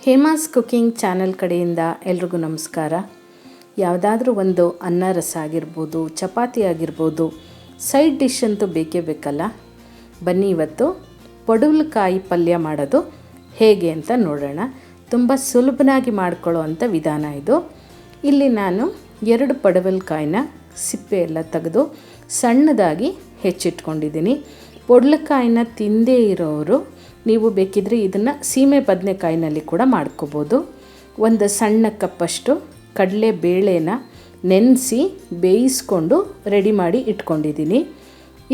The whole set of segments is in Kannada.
ಹೇಮಾಸ್ ಕುಕಿಂಗ್ ಚಾನಲ್ ಕಡೆಯಿಂದ ಎಲ್ರಿಗೂ ನಮಸ್ಕಾರ. ಯಾವುದಾದ್ರೂ ಒಂದು ಅನ್ನ ರಸ ಆಗಿರ್ಬೋದು, ಚಪಾತಿ ಆಗಿರ್ಬೋದು, ಸೈಡ್ ಡಿಶ್ ಅಂತೂ ಬೇಕೇ ಬೇಕಲ್ಲ. ಬನ್ನಿ ಇವತ್ತು ಪಡವಲಕಾಯಿ ಪಲ್ಯ ಮಾಡೋದು ಹೇಗೆ ಅಂತ ನೋಡೋಣ. ತುಂಬ ಸುಲಭನಾಗಿ ಮಾಡ್ಕೊಳ್ಳೋ ಅಂಥ ವಿಧಾನ ಇದು. ಇಲ್ಲಿ ನಾನು 2 ಪಡವಲಕಾಯಿನ ಸಿಪ್ಪೆ ಎಲ್ಲ ತೆಗೆದು ಸಣ್ಣದಾಗಿ ಹೆಚ್ಚಿಟ್ಕೊಂಡಿದ್ದೀನಿ. ಪಡವಲಕಾಯಿನ ತಿಂದೇ ಇರೋರು ನೀವು ಬೇಕಿದ್ರೆ ಇದನ್ನು ಸೀಮೆ ಬದನೆಕಾಯಿನಲ್ಲಿ ಕೂಡ ಮಾಡ್ಕೋಬೋದು. ಒಂದು ಸಣ್ಣ ಕಪ್ಪಷ್ಟು ಕಡಲೆ ಬೇಳೆನ ನೆನೆಸಿ ಬೇಯಿಸ್ಕೊಂಡು ರೆಡಿ ಮಾಡಿ ಇಟ್ಕೊಂಡಿದ್ದೀನಿ.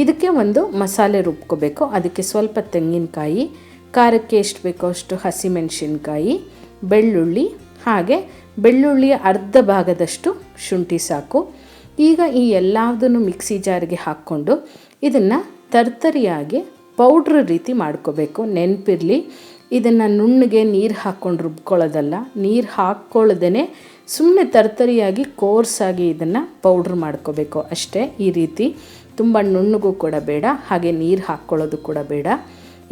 ಇದಕ್ಕೆ ಒಂದು ಮಸಾಲೆ ರುಬ್ಕೋಬೇಕು. ಅದಕ್ಕೆ ಸ್ವಲ್ಪ ತೆಂಗಿನಕಾಯಿ, ಖಾರಕ್ಕೆ ಎಷ್ಟು ಬೇಕೋ ಅಷ್ಟು ಹಸಿಮೆಣಸಿನ್ಕಾಯಿ, ಬೆಳ್ಳುಳ್ಳಿ, ಹಾಗೆ ಬೆಳ್ಳುಳ್ಳಿಯ ಅರ್ಧ ಭಾಗದಷ್ಟು ಶುಂಠಿ ಸಾಕು. ಈಗ ಈ ಎಲ್ಲದನ್ನು ಮಿಕ್ಸಿ ಜಾರಿಗೆ ಹಾಕ್ಕೊಂಡು ಇದನ್ನು ತರ್ತರಿಯಾಗಿ ಪೌಡ್ರ್ ರೀತಿ ಮಾಡ್ಕೋಬೇಕು. ನೆನಪಿರಲಿ, ಇದನ್ನು ನುಣ್ಣಗೆ ನೀರು ಹಾಕ್ಕೊಂಡು ರುಬ್ಕೊಳ್ಳೋದಲ್ಲ. ನೀರು ಹಾಕ್ಕೊಳ್ಳದೇ ಸುಮ್ಮನೆ ತರ್ತರಿಯಾಗಿ ಕೋರ್ಸಾಗಿ ಇದನ್ನು ಪೌಡ್ರ್ ಮಾಡ್ಕೋಬೇಕು ಅಷ್ಟೇ. ಈ ರೀತಿ ತುಂಬ ನುಣ್ಣಗೂ ಕೂಡ ಬೇಡ, ಹಾಗೆ ನೀರು ಹಾಕ್ಕೊಳ್ಳೋದು ಕೂಡ ಬೇಡ.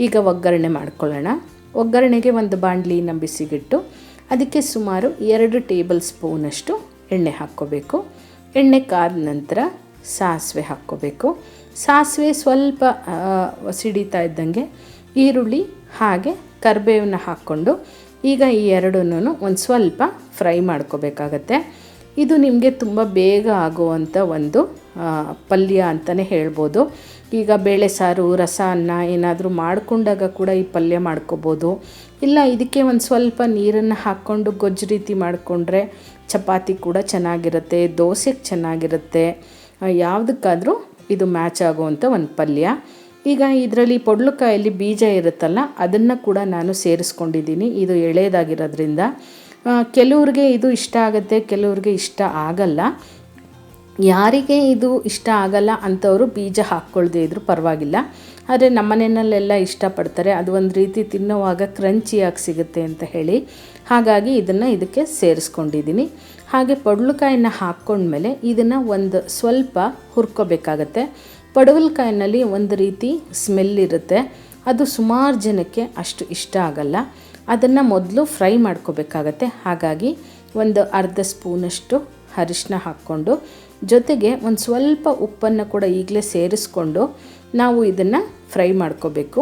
ಈಗ ಒಗ್ಗರಣೆ ಮಾಡ್ಕೊಳ್ಳೋಣ. ಒಗ್ಗರಣೆಗೆ ಒಂದು ಬಾಣಲಿನ ಬಿಸಿಗಿಟ್ಟು ಅದಕ್ಕೆ ಸುಮಾರು 2 ಟೇಬಲ್ ಸ್ಪೂನಷ್ಟು ಎಣ್ಣೆ ಹಾಕ್ಕೋಬೇಕು. ಎಣ್ಣೆ ಕಾದ ನಂತರ ಸಾಸಿವೆ ಹಾಕ್ಕೋಬೇಕು. ಸಾಸಿವೆ ಸ್ವಲ್ಪ ಸಿಡಿತಾ ಇದ್ದಂಗೆ ಈರುಳ್ಳಿ ಹಾಗೆ ಕರಿಬೇವನ್ನ ಹಾಕ್ಕೊಂಡು ಈಗ ಈ ಎರಡನ್ನೂ ಒಂದು ಸ್ವಲ್ಪ ಫ್ರೈ ಮಾಡ್ಕೋಬೇಕಾಗತ್ತೆ. ಇದು ನಿಮಗೆ ತುಂಬ ಬೇಗ ಆಗುವಂಥ ಒಂದು ಪಲ್ಯ ಅಂತಲೇ ಹೇಳ್ಬೋದು. ಈಗ ಬೇಳೆ ಸಾರು, ರಸ, ಅನ್ನ ಏನಾದರೂ ಮಾಡಿಕೊಂಡಾಗ ಕೂಡ ಈ ಪಲ್ಯ ಮಾಡ್ಕೋಬೋದು. ಇಲ್ಲ ಇದಕ್ಕೆ ಒಂದು ಸ್ವಲ್ಪ ನೀರನ್ನು ಹಾಕ್ಕೊಂಡು ಗೊಜ್ಜು ರೀತಿ ಮಾಡಿಕೊಂಡ್ರೆ ಚಪಾತಿ ಕೂಡ ಚೆನ್ನಾಗಿರುತ್ತೆ, ದೋಸೆಗೆ ಚೆನ್ನಾಗಿರುತ್ತೆ, ಯಾವುದಕ್ಕಾದರೂ ಇದು ಮ್ಯಾಚ್ ಆಗುವಂಥ ಒಂದು ಪಲ್ಯ. ಈಗ ಇದರಲ್ಲಿ ಪಡವಲಕಾಯಲ್ಲಿ ಬೀಜ ಇರುತ್ತಲ್ಲ, ಅದನ್ನು ಕೂಡ ನಾನು ಸೇರಿಸ್ಕೊಂಡಿದ್ದೀನಿ. ಇದು ಎಳೆದಾಗಿರೋದ್ರಿಂದ ಕೆಲವ್ರಿಗೆ ಇದು ಇಷ್ಟ ಆಗುತ್ತೆ, ಕೆಲವ್ರಿಗೆ ಇಷ್ಟ ಆಗಲ್ಲ. ಯಾರಿಗೆ ಇದು ಇಷ್ಟ ಆಗಲ್ಲ ಅಂಥವರು ಬೀಜ ಹಾಕ್ಕೊಳ್ದೇ ಇದ್ರೂ ಪರವಾಗಿಲ್ಲ. ಆದರೆ ನಮ್ಮನೆಯಲ್ಲೆಲ್ಲ ಇಷ್ಟಪಡ್ತಾರೆ. ಅದು ಒಂದು ರೀತಿ ತಿನ್ನೋವಾಗ ಕ್ರಂಚಿಯಾಗಿ ಸಿಗುತ್ತೆ ಅಂತ ಹೇಳಿ, ಹಾಗಾಗಿ ಇದನ್ನು ಇದಕ್ಕೆ ಸೇರಿಸ್ಕೊಂಡಿದ್ದೀನಿ. ಹಾಗೆ ಪಡವಲಕಾಯಿನ ಹಾಕ್ಕೊಂಡ್ಮೇಲೆ ಇದನ್ನು ಒಂದು ಸ್ವಲ್ಪ ಹುರ್ಕೋಬೇಕಾಗತ್ತೆ. ಪಡವಲಕಾಯಿನಲ್ಲಿ ಒಂದು ರೀತಿ ಸ್ಮೆಲ್ ಇರುತ್ತೆ, ಅದು ಸುಮಾರು ಜನಕ್ಕೆ ಅಷ್ಟು ಇಷ್ಟ ಆಗಲ್ಲ. ಅದನ್ನು ಮೊದಲು ಫ್ರೈ ಮಾಡ್ಕೋಬೇಕಾಗತ್ತೆ. ಹಾಗಾಗಿ ಒಂದು ಅರ್ಧ ಸ್ಪೂನಷ್ಟು ಅರಿಶಿನ ಹಾಕ್ಕೊಂಡು ಜೊತೆಗೆ ಒಂದು ಸ್ವಲ್ಪ ಉಪ್ಪನ್ನು ಕೂಡ ಈಗಲೇ ಸೇರಿಸ್ಕೊಂಡು ನಾವು ಇದನ್ನು ಫ್ರೈ ಮಾಡ್ಕೋಬೇಕು.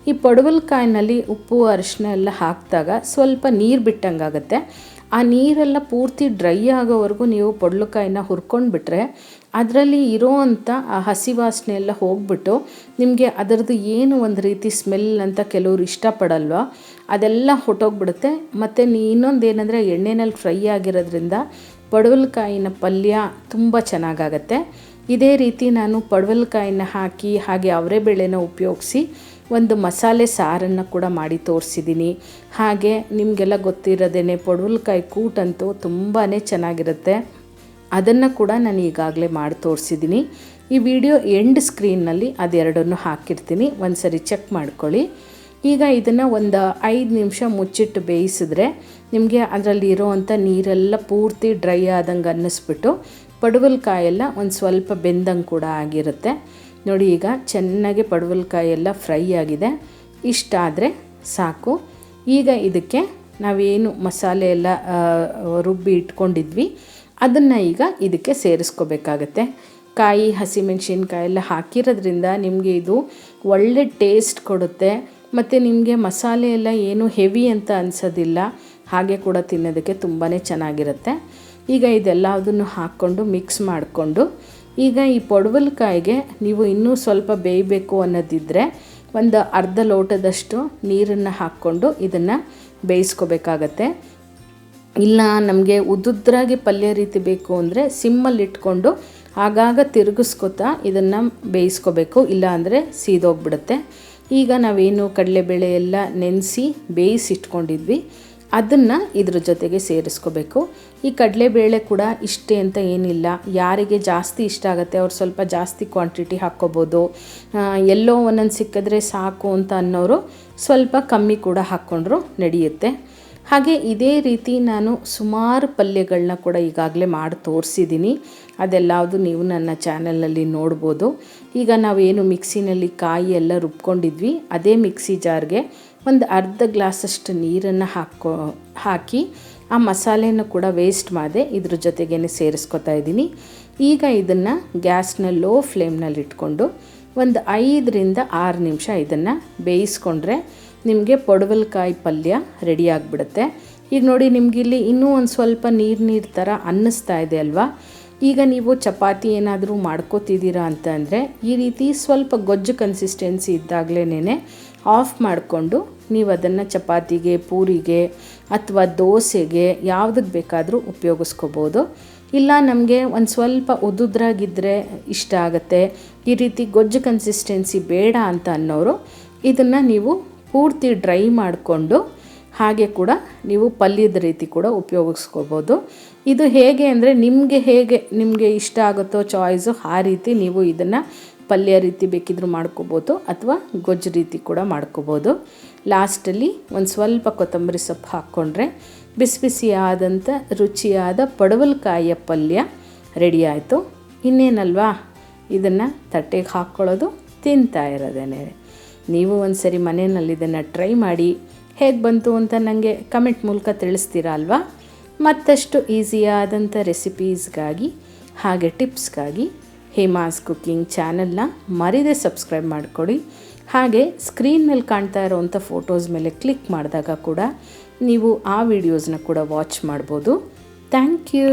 ಈ ಪಡವಲಕಾಯಿನಲ್ಲಿ ಉಪ್ಪು ಅರಿಶಿನ ಎಲ್ಲ ಹಾಕಿದಾಗ ಸ್ವಲ್ಪ ನೀರು ಬಿಟ್ಟಂಗಾಗತ್ತೆ. ಆ ನೀರೆಲ್ಲ ಪೂರ್ತಿ ಡ್ರೈ ಆಗೋವರೆಗೂ ನೀವು ಪಡವಲಕಾಯಿನ ಹುರ್ಕೊಂಡು ಬಿಟ್ಟರೆ ಅದರಲ್ಲಿ ಇರೋವಂಥ ಆ ಹಸಿ ವಾಸನೆ ಎಲ್ಲ ಹೋಗ್ಬಿಟ್ಟು ನಿಮಗೆ ಅದರದ್ದು ಏನು ಒಂದು ರೀತಿ ಸ್ಮೆಲ್ ಅಂತ ಕೆಲವರು ಇಷ್ಟಪಡಲ್ವ, ಅದೆಲ್ಲ ಹೊಟ್ಟೋಗ್ಬಿಡುತ್ತೆ. ಮತ್ತು ಇನ್ನೊಂದು ಏನಂದರೆ ಎಣ್ಣೆನಲ್ಲಿ ಫ್ರೈ ಆಗಿರೋದ್ರಿಂದ ಪಡವಲಕಾಯಿನ ಪಲ್ಯ ತುಂಬ ಚೆನ್ನಾಗಾಗತ್ತೆ. ಇದೇ ರೀತಿ ನಾನು ಪಡವಲಕಾಯಿನ ಹಾಕಿ ಹಾಗೆ ಅವರೆಬೇಳೆನ ಉಪಯೋಗಿಸಿ ಒಂದು ಮಸಾಲೆ ಸಾರನ್ನು ಕೂಡ ಮಾಡಿ ತೋರಿಸಿದ್ದೀನಿ. ಹಾಗೆ ನಿಮಗೆಲ್ಲ ಗೊತ್ತಿರೋದೇನೆ ಪಡವಲಕಾಯಿ ಕೂಟಂತೂ ತುಂಬಾ ಚೆನ್ನಾಗಿರುತ್ತೆ. ಅದನ್ನು ಕೂಡ ನಾನು ಈಗಾಗಲೇ ಮಾಡಿ ತೋರಿಸಿದ್ದೀನಿ. ಈ ವಿಡಿಯೋ ಎಂಡ್ ಸ್ಕ್ರೀನ್ನಲ್ಲಿ ಅದೆರಡನ್ನು ಹಾಕಿರ್ತೀನಿ, ಒಂದು ಸರಿ ಚೆಕ್ ಮಾಡ್ಕೊಳ್ಳಿ. ಈಗ ಇದನ್ನು ಒಂದು 5 ನಿಮಿಷ ಮುಚ್ಚಿಟ್ಟು ಬೇಯಿಸಿದ್ರೆ ನಿಮಗೆ ಅದರಲ್ಲಿ ಇರೋವಂಥ ನೀರೆಲ್ಲ ಪೂರ್ತಿ ಡ್ರೈ ಆದಂಗೆ ಅನ್ನಿಸ್ಬಿಟ್ಟು ಪಡವಲಕಾಯೆಲ್ಲ ಒಂದು ಸ್ವಲ್ಪ ಬೆಂದಂಗೆ ಕೂಡ ಆಗಿರುತ್ತೆ. ನೋಡಿ, ಈಗ ಚೆನ್ನಾಗಿ ಪಡವಲಕಾಯಿ ಎಲ್ಲ ಫ್ರೈ ಆಗಿದೆ. ಇಷ್ಟಾದರೆ ಸಾಕು. ಈಗ ಇದಕ್ಕೆ ನಾವೇನು ಮಸಾಲೆ ಎಲ್ಲ ರುಬ್ಬಿ ಇಟ್ಕೊಂಡಿದ್ವಿ ಅದನ್ನು ಈಗ ಇದಕ್ಕೆ ಸೇರಿಸ್ಕೋಬೇಕಾಗತ್ತೆ. ಕಾಯಿ, ಹಸಿಮೆಣಸಿನ್ಕಾಯಿ ಎಲ್ಲ ಹಾಕಿರೋದ್ರಿಂದ ನಿಮಗೆ ಇದು ಒಳ್ಳೆ ಟೇಸ್ಟ್ ಕೊಡುತ್ತೆ. ಮತ್ತು ನಿಮಗೆ ಮಸಾಲೆ ಎಲ್ಲ ಏನು ಹೆವಿ ಅಂತ ಅನಿಸೋದಿಲ್ಲ. ಹಾಗೆ ಕೂಡ ತಿನ್ನೋದಕ್ಕೆ ತುಂಬಾ ಚೆನ್ನಾಗಿರುತ್ತೆ. ಈಗ ಇದೆಲ್ಲದನ್ನು ಹಾಕ್ಕೊಂಡು ಮಿಕ್ಸ್ ಮಾಡಿಕೊಂಡು ಈಗ ಈ ಪಡವಲಕಾಯಿಗೆ ನೀವು ಇನ್ನೂ ಸ್ವಲ್ಪ ಬೇಯಬೇಕು ಅನ್ನೋದಿದ್ದರೆ ಒಂದು ಅರ್ಧ ಲೋಟದಷ್ಟು ನೀರನ್ನು ಹಾಕ್ಕೊಂಡು ಇದನ್ನು ಬೇಯಿಸ್ಕೋಬೇಕಾಗತ್ತೆ. ಇಲ್ಲ ನಮಗೆ ಉದ್ದುದ್ರಾಗಿ ಪಲ್ಯ ರೀತಿ ಬೇಕು ಅಂದರೆ ಸಿಮ್ಮಲ್ಲಿ ಇಟ್ಕೊಂಡು ಆಗಾಗ ತಿರುಗಿಸ್ಕೊತಾ ಇದನ್ನು ಬೇಯಿಸ್ಕೋಬೇಕು, ಇಲ್ಲ ಅಂದರೆ ಸೀದೋಗ್ಬಿಡುತ್ತೆ. ಈಗ ನಾವೇನು ಕಡಲೆಬೇಳೆ ಎಲ್ಲ ನೆನೆಸಿ ಬೇಯಿಸಿಟ್ಕೊಂಡಿದ್ವಿ ಅದನ್ನು ಇದ್ರ ಜೊತೆಗೆ ಸೇರಿಸ್ಕೋಬೇಕು. ಈ ಕಡಲೆಬೇಳೆ ಕೂಡ ಇಷ್ಟೇ ಅಂತ ಏನಿಲ್ಲ, ಯಾರಿಗೆ ಜಾಸ್ತಿ ಇಷ್ಟ ಆಗುತ್ತೆ ಅವ್ರು ಸ್ವಲ್ಪ ಜಾಸ್ತಿ ಕ್ವಾಂಟಿಟಿ ಹಾಕ್ಕೋಬೋದು. ಎಲ್ಲೋ ಒಂದೊಂದು ಸಿಕ್ಕಿದ್ರೆ ಸಾಕು ಅಂತ ಅನ್ನೋರು ಸ್ವಲ್ಪ ಕಮ್ಮಿ ಕೂಡ ಹಾಕ್ಕೊಂಡ್ರು ನಡೆಯುತ್ತೆ. ಹಾಗೆ ಇದೇ ರೀತಿ ನಾನು ಸುಮಾರು ಪಲ್ಯಗಳನ್ನ ಕೂಡ ಈಗಾಗಲೇ ಮಾಡಿ ತೋರಿಸಿದ್ದೀನಿ. ಅದೆಲ್ಲವುದು ನೀವು ನನ್ನ ಚಾನಲಲ್ಲಿ ನೋಡ್ಬೋದು. ಈಗ ನಾವೇನು ಮಿಕ್ಸಿನಲ್ಲಿ ಕಾಯಿ ಎಲ್ಲ ರುಬ್ಕೊಂಡಿದ್ವಿ ಅದೇ ಮಿಕ್ಸಿ ಜಾರ್ಗೆ ಒಂದು ಅರ್ಧ ಗ್ಲಾಸಷ್ಟು ನೀರನ್ನು ಹಾಕಿ ಆ ಮಸಾಲೆಯನ್ನು ಕೂಡ ವೇಸ್ಟ್ ಮಾಡದೆ ಇದ್ರ ಜೊತೆಗೇ ಸೇರಿಸ್ಕೊತಾ ಇದ್ದೀನಿ. ಈಗ ಇದನ್ನು ಗ್ಯಾಸ್ನ ಲೋ ಫ್ಲೇಮ್ನಲ್ಲಿ ಇಟ್ಕೊಂಡು ಒಂದು 5ರಿಂದ 6 ನಿಮಿಷ ಇದನ್ನು ಬೇಯಿಸ್ಕೊಂಡ್ರೆ ನಿಮಗೆ ಪಡವಲಕಾಯಿ ಪಲ್ಯ ರೆಡಿ ಆಗಿಬಿಡುತ್ತೆ. ಈಗ ನೋಡಿ ನಿಮಗಿಲ್ಲಿ ಇನ್ನೂ ಒಂದು ಸ್ವಲ್ಪ ನೀರು ಥರ ಅನ್ನಿಸ್ತಾ ಇದೆ ಅಲ್ವಾ. ಈಗ ನೀವು ಚಪಾತಿ ಏನಾದರೂ ಮಾಡ್ಕೋತಿದ್ದೀರಾ ಅಂತ ಅಂದರೆ ಈ ರೀತಿ ಸ್ವಲ್ಪ ಗೊಜ್ಜು ಕನ್ಸಿಸ್ಟೆನ್ಸಿ ಇದ್ದಾಗಲೇ ಆಫ್ ಮಾಡಿಕೊಂಡು ನೀವು ಅದನ್ನು ಚಪಾತಿಗೆ, ಪೂರಿಗೆ ಅಥವಾ ದೋಸೆಗೆ ಯಾವುದಕ್ಕೆ ಬೇಕಾದರೂ ಉಪಯೋಗಿಸ್ಕೋಬೋದು. ಇಲ್ಲ ನಮಗೆ ಒಂದು ಸ್ವಲ್ಪ ಉದುದ್ರಾಗಿದ್ದರೆ ಇಷ್ಟ ಆಗುತ್ತೆ, ಈ ರೀತಿ ಗೊಜ್ಜು ಕನ್ಸಿಸ್ಟೆನ್ಸಿ ಬೇಡ ಅಂತ ಅನ್ನೋರು ಇದನ್ನು ನೀವು ಪೂರ್ತಿ ಡ್ರೈ ಮಾಡಿಕೊಂಡು ಹಾಗೆ ಕೂಡ ನೀವು ಪಲ್ಯದ ರೀತಿ ಕೂಡ ಉಪಯೋಗಿಸ್ಕೋಬೋದು. ಇದು ಹೇಗೆ ಅಂದರೆ ನಿಮಗೆ ಇಷ್ಟ ಆಗುತ್ತೋ ಚಾಯ್ಸು ಆ ರೀತಿ ನೀವು ಇದನ್ನು ಪಲ್ಯ ರೀತಿ ಬೇಕಿದ್ರೂ ಮಾಡ್ಕೋಬೋದು ಅಥವಾ ಗೊಜ್ಜು ರೀತಿ ಕೂಡ ಮಾಡ್ಕೋಬೋದು. ಲಾಸ್ಟಲ್ಲಿ ಒಂದು ಸ್ವಲ್ಪ ಕೊತ್ತಂಬರಿ ಸೊಪ್ಪು ಹಾಕ್ಕೊಂಡ್ರೆ ಬಿಸಿ ಬಿಸಿಯಾದಂಥ ರುಚಿಯಾದ ಪಡವಲಕಾಯಿಯ ಪಲ್ಯ ರೆಡಿ ಆಯಿತು. ಇನ್ನೇನಲ್ವಾ, ಇದನ್ನು ತಟ್ಟೆಗೆ ಹಾಕ್ಕೊಳ್ಳೋದು, ತಿಂತಾ ಇರೋದೇನೆ. ನೀವು ಒಂದು ಸರಿ ಮನೆಯಲ್ಲಿ ಇದನ್ನು ಟ್ರೈ ಮಾಡಿ ಹೇಗೆ ಬಂತು ಅಂತ ನನಗೆ ಕಮೆಂಟ್ ಮೂಲಕ ತಿಳಿಸ್ತೀರಾ ಅಲ್ವಾ. ಮತ್ತಷ್ಟು ಈಸಿಯಾದಂಥ ರೆಸಿಪೀಸ್ಗಾಗಿ ಹಾಗೆ ಟಿಪ್ಸ್ಗಾಗಿ ಹೇಮಾಸ್ ಕುಕ್ಕಿಂಗ್ ಚಾನಲ್ನ ಮರಿದೇ ಸಬ್ಸ್ಕ್ರೈಬ್ ಮಾಡಿಕೊಡಿ. ಹಾಗೆ ಸ್ಕ್ರೀನ್ ಮೇಲೆ ಕಾಣ್ತಾ ಇರೋವಂಥ ಫೋಟೋಸ್ ಮೇಲೆ ಕ್ಲಿಕ್ ಮಾಡಿದಾಗ ಕೂಡ ನೀವು ಆ ವಿಡಿಯೋಸ್ನ ಕೂಡ ವಾಚ್ ಮಾಡ್ಬೋದು. Thank you.